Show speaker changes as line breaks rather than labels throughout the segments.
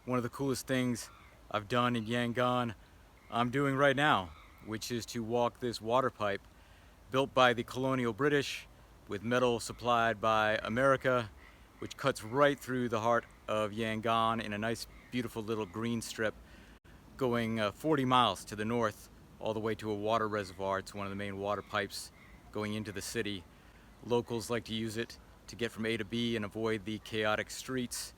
one of the coolest things I've done in Yangon I'm doing right now, which is to walk this water pipe built by the Colonial British with metal supplied by America, which cuts right through the heart of Yangon in a nice beautiful little green strip going 40 miles to the north all the way to a water reservoir. It's one of the main water pipes going into the city. Locals like to use it to get from A to B and avoid the chaotic streets.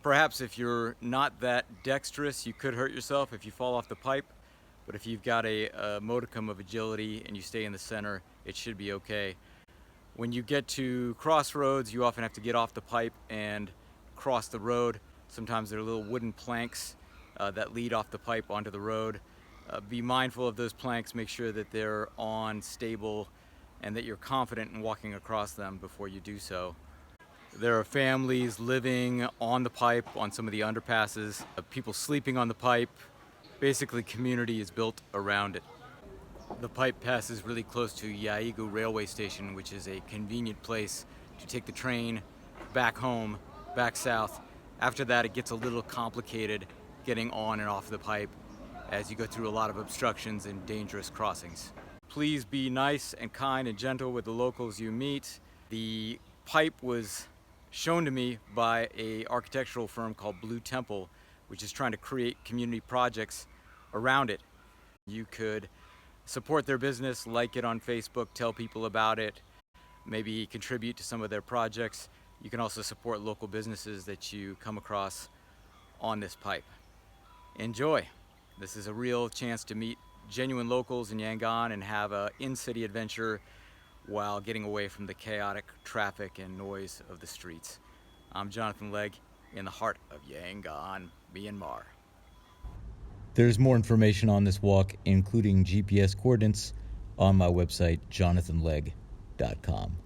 Perhaps if you're not that dexterous, you could hurt yourself if you fall off the pipe, but if you've got a modicum of agility and you stay in the center, it should be okay. When you get to crossroads, you often have to get off the pipe and cross the road. Sometimes there are little wooden planks that lead off the pipe onto the road. Be mindful of those planks, make sure that they're on, stable, and that you're confident in walking across them before you do so. There are families living on the pipe, on some of the underpasses, people sleeping on the pipe. Basically, community is built around it. The pipe passes really close to Yaigu railway station, which is a convenient place to take the train back home, back south. After that, it gets a little complicated getting on and off the pipe as you go through a lot of obstructions and dangerous crossings. Please be nice and kind and gentle with the locals you meet. The pipe was shown to me by an architectural firm called Blue Temple, which is trying to create community projects around it. You could support their business, like it on Facebook, tell people about it, maybe contribute to some of their projects. You can also support local businesses that you come across on this pipe. Enjoy. This is a real chance to meet genuine locals in Yangon and have an in-city adventure while getting away from the chaotic traffic and noise of the streets. I'm Jonathan Legg in the heart of Yangon, Myanmar. There's more information on this walk, including GPS coordinates, on my website, jonathanlegg.com.